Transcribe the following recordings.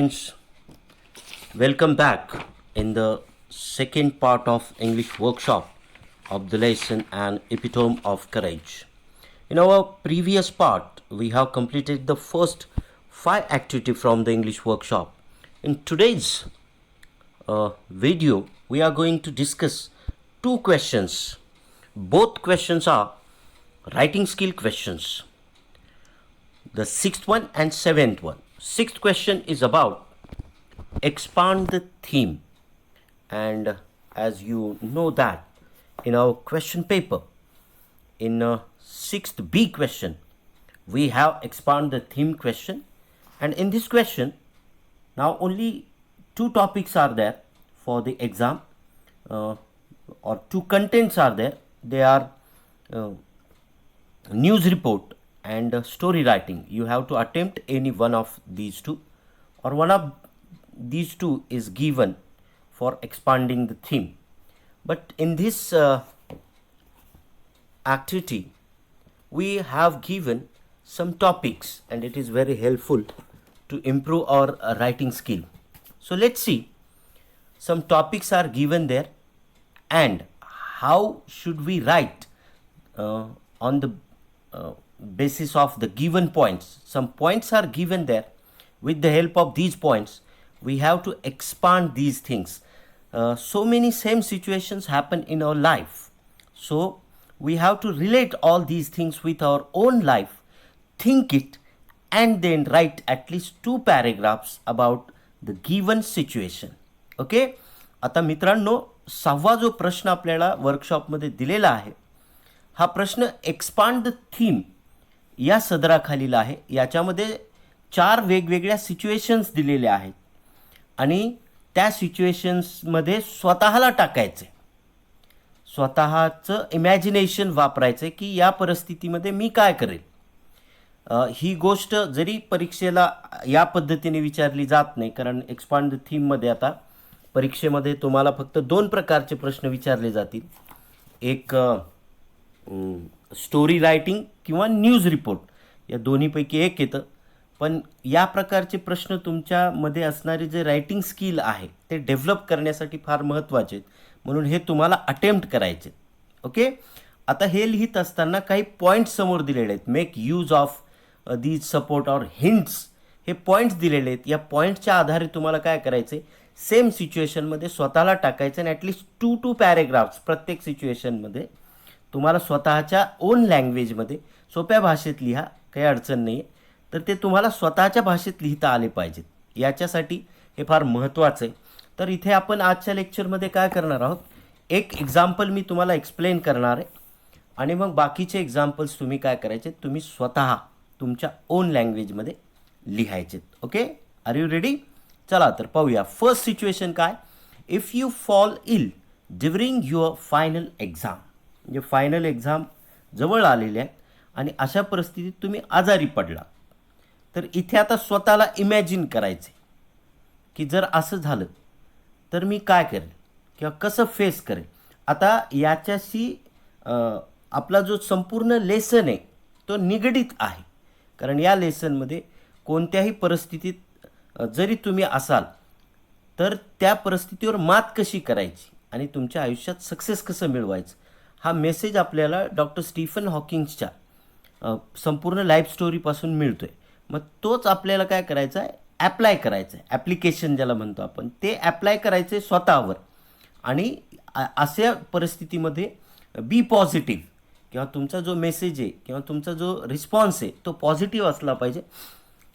students, welcome back in the second part of English workshop of the lesson and epitome of courage. In our previous part, we have completed the first 5 activity from the English workshop. In today's video, we are going to discuss 2 questions. Both questions are writing skill questions. The 6th one and 7th one. 6th question is about expand the theme, and as you know that in our question paper in 6th B question we have expand the theme question, and in this question now only 2 topics are there for the exam, or 2 contents are there. They are news report and story writing. You have to attempt any one of these 2, or one of these 2 is given for expanding the theme. But in this activity we have given some topics, and it is very helpful to improve our writing skill. So let's see, some topics are given there, and how should we write on the basis of the given points. Some points are given there. With the help of these points we have to expand these things. So many same situations happen in our life, so we have to relate all these things with our own life, think it, and then write at least 2 paragraphs about the given situation. Okay, आता मित्रांनो 6वा जो प्रश्न आपल्याला वर्कशॉपमध्ये दिलेला आहे, हा प्रश्न expand the theme या सदराखालील आहे. याच्यामध्ये 4 वेगवेगळ्या सिच्युएशन्स दिलेल्या आहेत आणि त्या सिच्युएशन्समध्ये स्वतःला टाकायचे, स्वतःचं इमॅजिनेशन वापरायचं की या परिस्थितीमध्ये मी काय करेल. ही गोष्ट जरी परीक्षेला या पद्धतीने विचारली जात नाही, कारण एक्सपांड द थीममध्ये आता परीक्षेमध्ये तुम्हाला फक्त 2 प्रकारचे प्रश्न विचारले जातील. एक स्टोरी रायटिंग किंवा न्यूज रिपोर्ट, या दोन्हीपैकी एक येतं. पण या प्रकारचे प्रश्न तुमच्यामध्ये असणारे जे रायटिंग स्किल आहे ते डेव्हलप करण्यासाठी फार महत्त्वाचे आहेत, म्हणून हे तुम्हाला अटेम्प्ट करायचे. ओके, आता हे लिहित असताना काही पॉईंट्स समोर दिलेले आहेत. Make use of these support और हिंट्स, हे पॉईंट्स दिलेले आहेत. या पॉईंट्सच्या आधारे तुम्हाला काय करायचे, सेम सिच्युएशनमध्ये स्वतःला टाकायचं, आणि ॲटलिस्ट 2 पॅरेग्राफ्स प्रत्येक सिच्युएशनमध्ये तुम्हाला स्वतःच्या ओन लँग्वेजमध्ये सोप्या भाषेत लिहा, काही अडचण नाही आहे. तर ते तुम्हाला स्वतःच्या भाषेत लिहिता आले पाहिजेत, याच्यासाठी हे फार महत्त्वाचं आहे. तर इथे आपण आजच्या लेक्चरमध्ये काय करणार आहोत, एक एक्झाम्पल मी तुम्हाला एक्सप्लेन करणार आहे, आणि मग बाकीचे एक्झाम्पल्स तुम्ही काय करायचे, तुम्ही स्वतः तुमच्या ओन लँग्वेजमध्ये लिहायचे. Okay, are you ready? चला तर पाहूया. फर्स्ट सिच्युएशन काय, if you fall ill during your final exam. म्हणजे फायनल एक्झाम जवळ आलेले आहेत आणि अशा परिस्थितीत तुम्ही आजारी पडला, तर इथे आता स्वतःला इमॅजिन करायचे की जर असं झालं तर मी काय करेल किंवा कसं फेस करेल. आता याच्याशी आपला जो संपूर्ण लेसन आहे तो निगडीत आहे, कारण या लेसनमध्ये कोणत्याही परिस्थितीत जरी तुम्ही असाल तर त्या परिस्थितीवर मात कशी करायची आणि तुमच्या आयुष्यात सक्सेस कसं मिळवायचं, हा मेसेज आपल्याला डॉक्टर स्टीफन हॉकिंग्सच्या संपूर्ण लाईफ स्टोरीपासून मिळतो आहे. मग तोच आपल्याला काय करायचा आहे, ॲप्लाय करायचं आहे. ॲप्लिकेशन ज्याला म्हणतो आपण, ते ॲप्लाय करायचं आहे स्वतःवर. आणि अशा परिस्थितीमध्ये बी पॉझिटिव्ह, किंवा तुमचा जो मेसेज आहे किंवा तुमचा जो रिस्पॉन्स आहे तो पॉझिटिव्ह असला पाहिजे,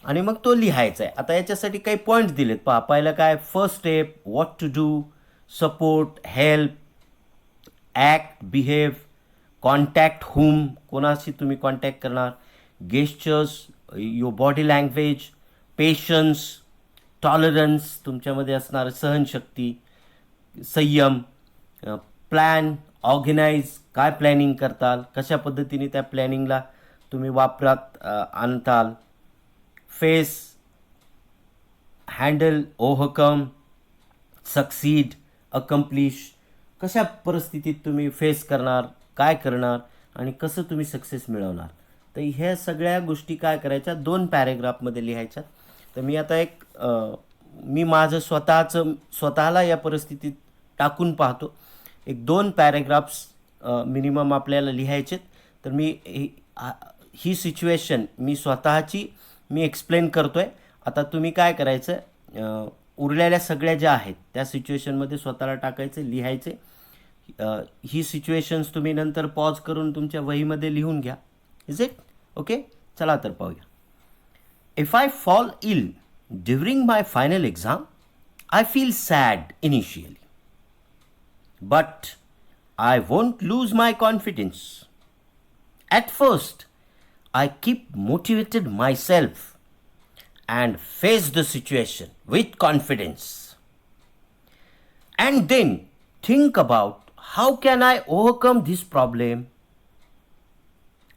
आणि मग तो लिहायचा आहे. आता याच्यासाठी काही पॉईंट्स दिलेत पहा. पहिलं काय, first step, what to do, support, help, act, behave, contact whom, कोणाशी तुम्ही कॉन्टॅक्ट करणार, gestures, your body language, patience, tolerance, तुमच्यामध्ये असणारं सहनशक्ती, संयम, प्लॅन, ऑर्गनाईज, काय प्लॅनिंग करताल, कशा पद्धतीने त्या प्लॅनिंगला तुम्ही वापरात आणताल, face, handle, overcome, succeed, accomplish, कशा परिस्थितीत तुम्ही फेस करणार, काय करणार आणि कसं तुम्ही सक्सेस मिळवणार. तर ह्या सगळ्या गोष्टी काय करायच्या, 2 पॅरेग्राफमध्ये लिहायच्या. तर मी आता एक मी माझं स्वतःला या परिस्थितीत टाकून पाहतो. एक 2 पॅरेग्राफ्स मिनिमम आपल्याला लिहायचेत. तर मी ही सिच्युएशन मी स्वतःची एक्सप्लेन करतो आहे. आता तुम्ही काय करायचं, उरलेल्या सगळ्या ज्या आहेत त्या सिच्युएशनमध्ये स्वतःला टाकायचे, लिहायचे. ही सिच्युएशन्स तुम्ही नंतर पॉज करून तुमच्या वहीमध्ये लिहून घ्या. Is it okay? चला तर पाहूया. If I fall ill during my final exam, I feel sad initially. But I won't lose my confidence. At first, I keep motivated myself and face the situation with confidence. And then think about how can I overcome this problem.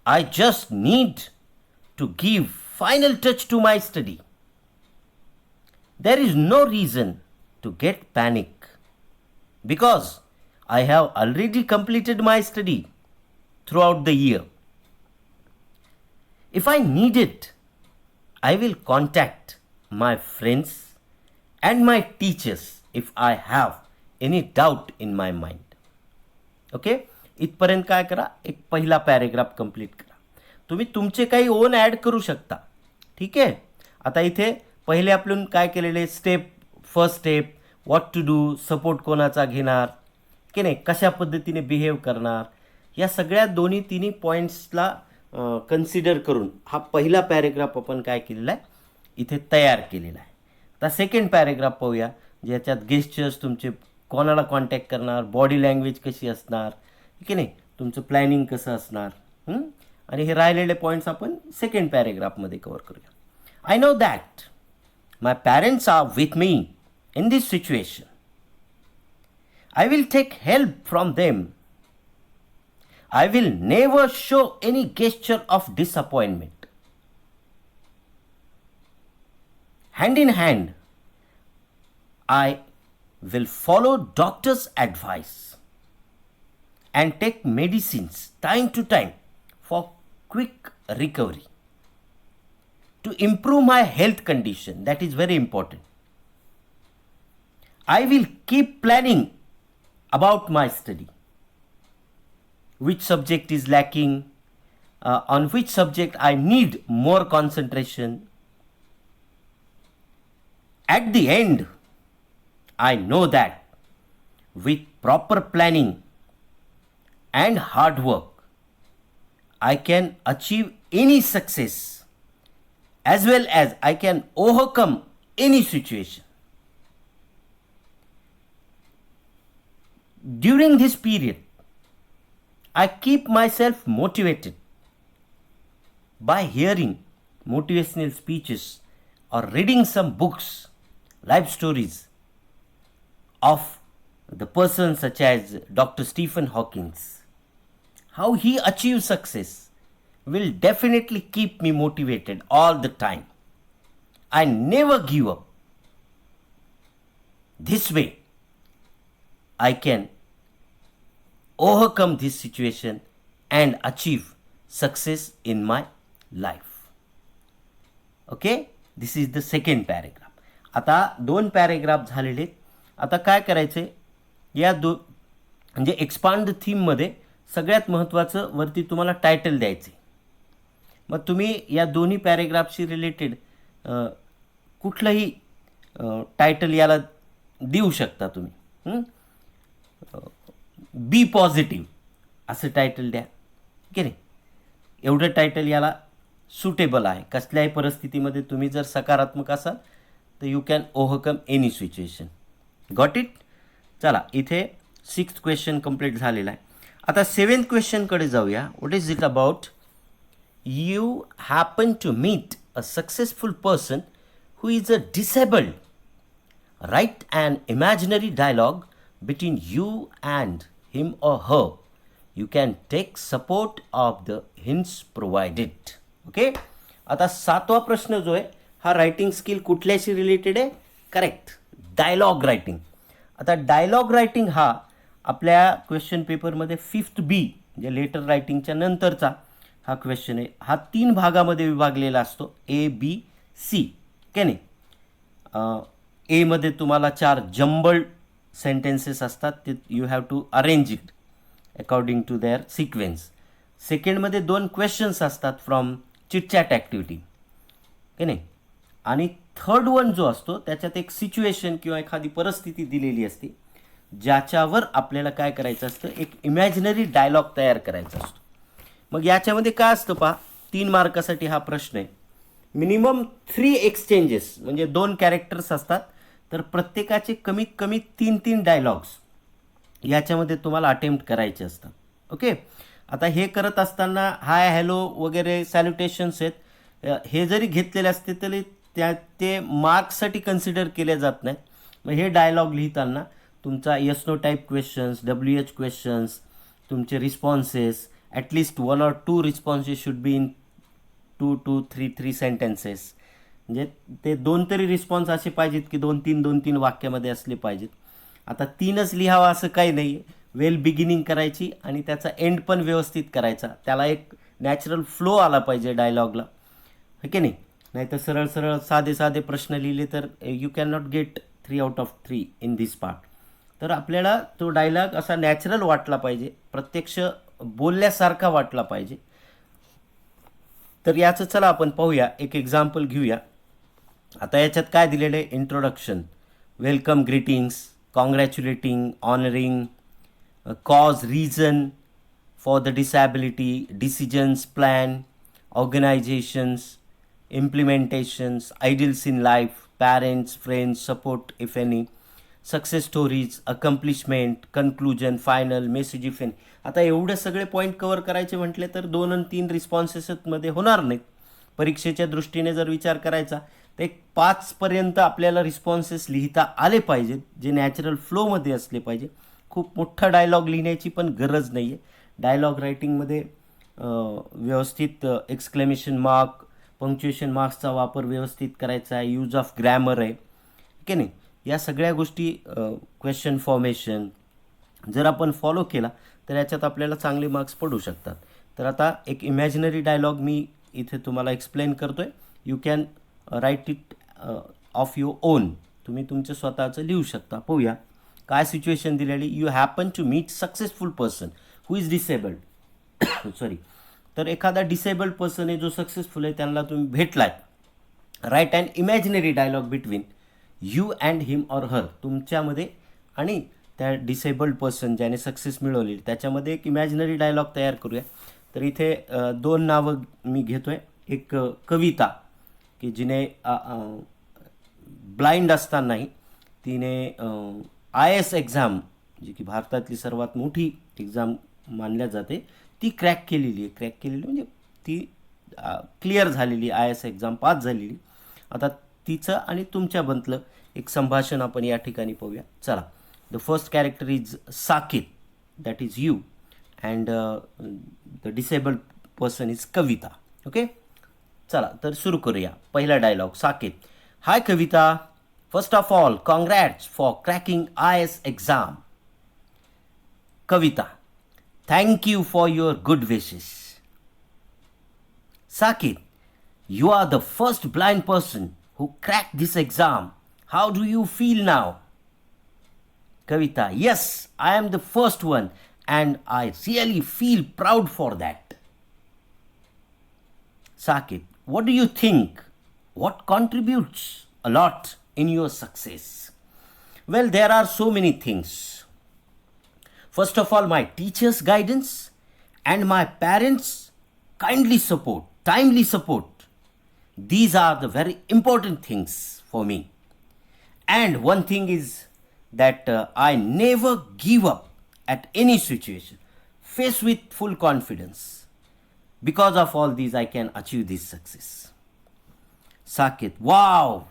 I just need to give final touch to my study. There is no reason to get panic because I have already completed my study throughout the year. If I need it, I will contact my friends and my teachers if I have any doubt in my mind. Okay, इथपर्यंत काय करा, एक पहिला paragraph complete करा. तुम्ही तुमचे काही on add करू शकता. ठीक आहे. आता इथे पहिले आपण काय केलेले, first step, what to do, support कोणाचा घेणार की नाही, कशा पद्धतीने बिहेव करणार, या सगळ्या दोन्ही तिन्ही पॉईंट्सला कन्सिडर करून हा पहिला पॅरेग्राफ आपण काय केलेला आहे, इथे तयार केलेला आहे. आता सेकंड पॅरेग्राफ पाहूया, ज्याच्यात गेस्चर्स, तुमचे कोणाला कॉन्टॅक्ट करणार, बॉडी लँग्वेज कशी असणार की नाही, तुमचं प्लॅनिंग कसं असणार, आणि हे राहिलेले पॉईंट्स आपण सेकंड पॅरेग्राफमध्ये कव्हर करूया. I know that my parents are with me in this situation. I will take help from them. I will never show any gesture of disappointment. Hand in hand, I will follow doctor's advice and take medicines time to time for quick recovery. To improve my health condition, that is very important. I will keep planning about my study. Which subject is lacking, on which subject I need more concentration. At the end, I know that with proper planning and hard work, I can achieve any success as well as I can overcome any situation. During this period, I keep myself motivated by hearing motivational speeches or reading some books, life stories of the persons such as Dr. Stephen Hawking. How he achieved success will definitely keep me motivated all the time. I never give up. This way, I can overcome this situation and achieve success in my life. Okay? This is the second paragraph. आता 2 paragraph झालेले. आता काय करायचे, या म्हणजे expand थीममध्ये सगळ्यात महत्त्वाचं वरती तुम्हाला टायटल द्यायचे. मग तुम्ही या दोन्ही पॅरेग्राफशी रिलेटेड कुठलंही टायटल याला देऊ शकता तुम्ही. बी पॉझिटिव्ह असं टायटल द्या की नाही, एवढं टायटल याला सुटेबल आहे. कसल्याही परिस्थितीमध्ये तुम्ही जर सकारात्मक असाल तर you can overcome any situation. Got it. चला, इथे 6th क्वेश्चन कंप्लीट झालेला आहे. आता 7th क्वेश्चनकडे जाऊया. What is it about? You happen to meet a successful person who is a disabled. Write an imaginary dialogue between you and him or her. You can take support of the hints provided. Okay? आता 7वा प्रश्न जो आहे हा writing skill कुठल्याशी related आहे? Correct, dialogue writing. आता dialogue writing हा आपल्या क्वेश्चन पेपरमध्ये 5th B म्हणजे लेटर रायटिंगच्या नंतरचा हा क्वेश्चन आहे. हा 3 भागामध्ये विभागलेला असतो, A, B, C. के नाही. ए मध्ये तुम्हाला 4 जम्बल्ड सेंटेन्सेस असतात, ते you have to arrange it according to their sequence. सेकंडमध्ये 2 क्वेश्चन्स असतात फ्रॉम चिटचॅट ॲक्टिव्हिटी, की नाही. आणि थर्ड वन जो असतो त्याच्यात एक सिच्युएशन किंवा एखादी परिस्थिती दिलेली असते, ज्याच्यावर आपल्याला काय करायचं असतं, एक इमॅजिनरी डायलॉग तयार करायचा असतो. मग याच्यामध्ये काय असतं पहा, 3 मार्कासाठी हा प्रश्न आहे. मिनिमम 3 एक्सचेंजेस म्हणजे 2 कॅरेक्टर्स असतात, तर प्रत्येकाचे कमीत कमी 3-3 डायलॉग्स याच्यामध्ये तुम्हाला अटेम्प्ट करायचे असतात. ओके. आता हे करत असताना हाय हॅलो वगैरे सॅल्युटेशन्स आहेत, हे जरी घेतलेले असते तरी ते मार्क्ससाठी कन्सिडर केले जात नाहीत. मग हे डायलॉग लिहिताना तुमचा yes no type questions, WH questions, तुमचे responses, at least 1 or 2 responses should be in 2 to 3 sentences. म्हणजे ते 2 तरी रिस्पॉन्स असे पाहिजेत की 2-3 वाक्यामध्ये असले पाहिजेत. आता 3च लिहावा असं काही नाही. वेल बिगिनिंग करायची आणि त्याचा एंड पण व्यवस्थित करायचा. त्याला एक नॅचरल फ्लो आला पाहिजे डायलॉगला, है की नाही. नाहीतर सरळ सरळ साधे प्रश्न लिहिले तर you can not gate 3 out of 3 in this part. तर आपल्याला तो डायलॉग असा नॅचरल वाटला पाहिजे, प्रत्यक्ष बोलल्यासारखा वाटला पाहिजे. तर याचं चला आपण पाहूया, एक एक्झाम्पल घेऊया. आता याच्यात काय दिलेलं आहे, introduction, welcome, greetings, congratulating, honouring, cause, reason for the disability, decisions, plan, organisations, implementations, ideals in life, parents, friends, support if any, success stories, accomplishment, conclusion, final, message if any. आता एवढे सगळे point cover करायचे म्हटले तर 2 आणि 3 रिस्पॉन्सेसमध्ये होणार नाहीत. परीक्षेच्या दृष्टीने जर विचार करायचा तर एक 5 पर्यंत आपल्याला रिस्पॉन्सेस लिहिता आले पाहिजेत, जे नॅचरल फ्लोमध्ये असले पाहिजे. खूप मोठा डायलॉग लिहिण्याची पण गरज नाही आहे. डायलॉग रायटिंगमध्ये व्यवस्थित एक्सक्लेमेशन मार्क, पंक्च्युएशन मार्क्सचा वापर व्यवस्थित करायचा आहे, यूज ऑफ ग्रॅमर आहे, की नाही. या सगळ्या गोष्टी, क्वेश्चन फॉर्मेशन जर आपण फॉलो केला तर याच्यात आपल्याला चांगले मार्क्स पडू शकतात. तर आता एक इमॅजिनरी डायलॉग मी इथे तुम्हाला एक्सप्लेन करतो आहे. You can write it of your own. तुम्ही तुमचं स्वतःचं लिहू शकता. पाहूया काय सिच्युएशन दिलेली. You happen to meet successful person who is disabled sorry. तर एखादा डिसेबल्ड पर्सन आहे जो सक्सेसफुल आहे, त्यांना तुम्ही भेटलाय. Right and imaginary dialogue between you and him or her. तुमच्यामध्ये आणि त्या डिसेबल्ड पर्सन ज्याने सक्सेस मिळवली त्याच्यामध्ये एक इमॅजिनरी डायलॉग तयार करूया. तर इथे 2 नावं मी घेतो आहे. एक कविता, की जिने ब्लाइंड असतानाही तिने IAS एक्झाम, जी की भारतातली सर्वात मोठी एक्झाम मानल्या जाते, ती क्रॅक केलेली म्हणजे ती क्लिअर झालेली, IAS एक्झाम पास झालेली. आता तिचं आणि तुमच्याबद्दल एक संभाषण आपण या ठिकाणी पाहूया. चला. The first character is Saket, that is you, and the disabled person is Kavita. Okay. चला तर सुरू करूया. पहिला dialogue, Saket. Hi Kavita, first of all congrats for cracking IAS exam. Kavita, thank you for your good wishes. Saket, you are the first blind person who cracked this exam. How do you feel now? Kavita, yes, I am the first one and I really feel proud for that. Saket, what do you think? What contributes a lot in your success? Well, there are so many things. First of all, my teachers' guidance and my parents' timely support. These are the very important things for me. And one thing is that I never give up at any situation, face with full confidence. Because of all these, I can achieve this success. Saket, wow,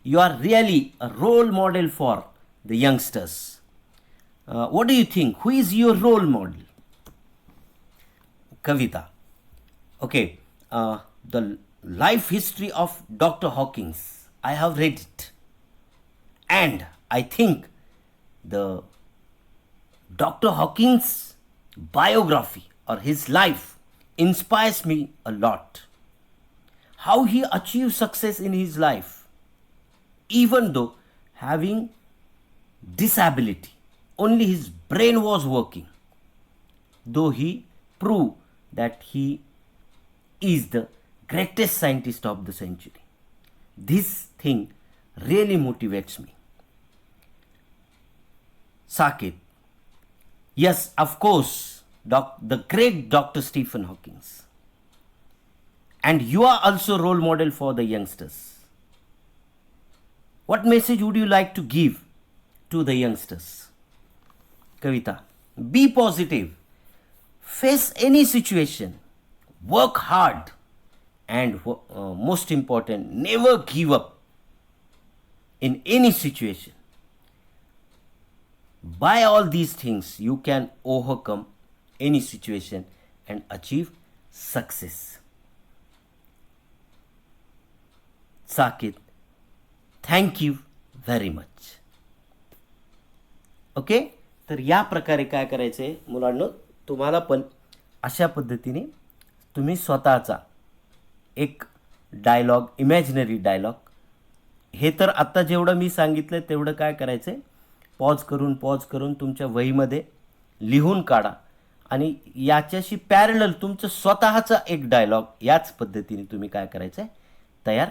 you are really a role model for the youngsters. What do you think? Who is your role model? Kavita, okay, the life history of Dr. Hawkins, I have read it, and I think the Dr. Hawkins biography or his life inspires me a lot. How he achieved success in his life, even though having disability. Only his brain was working, though he proved that he is the greatest scientist of the century. This thing really motivates me. Sakit. Yes, of course, the great Dr. Stephen Hawking. And you are also role model for the youngsters. What message would you like to give to the youngsters? Kavita. Be positive. Face any situation. Work hard. And most important, never give up in any situation. By all these things, you can overcome any situation and achieve success. Sakit, thank you very much. Okay, तर या प्रकारे काय करायचं आहे मुलांनो, तुम्हाला पण अशा पद्धतीने तुम्ही स्वतःचा एक डायलॉग, इमॅजिनरी डायलॉग, हे तर आत्ता जेवढं मी सांगितलं तेवढं काय करायचं आहे, पॉज करून तुमच्या वहीमध्ये लिहून काढा आणि याच्याशी पॅरलल तुमचं स्वतःचा एक डायलॉग याच पद्धतीने तुम्ही काय करायचं आहे, तयार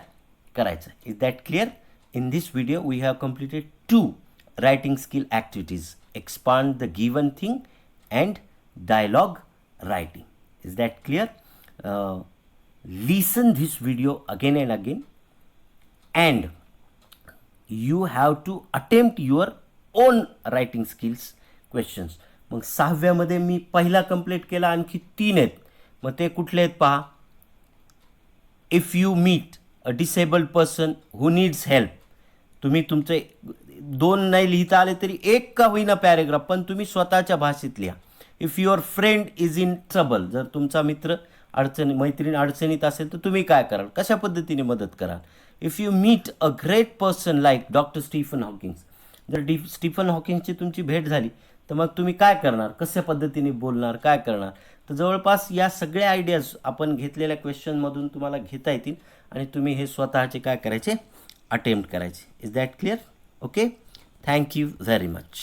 करायचं. Is that clear? In this video we have completed 2 writing skill activities: expand the given thing and dialogue writing. Is that clear? Listen this video again and again, and you have to attempt your own writing skills questions. मग 6व्यामध्ये मी पहिला complete केला, आणखी 3 आहेत. मग ते कुठले आहेत पहा. If you meet a disabled person who needs help, तुम्ही तुमचे 2 नाही लिहिता आले तरी एक का होईना पॅरेग्राफ, पण तुम्ही स्वतःच्या भाषेत लिहा. If your friend is in trouble, जर तुमचा मित्र मैत्रीण अडचणीत असेल तर तुम्ही काय कराल, कशा पद्धतीने मदत कराल. If you meet a great person like doctor Stephen Hawking, जर स्टीफन हॉकिंगची तुमची भेट झाली तर मग तुम्ही काय करणार, कशा पद्धतीने बोलणार, काय करणार. तर जवळपास या सगळ्या आयडियाज आपण घेतलेल्या क्वेश्चनमधून तुम्हाला घेता येतील आणि तुम्ही हे स्वतःचे काय करायचे, अटेम्प्ट करायचे. Is that clear? Okay, thank you very much.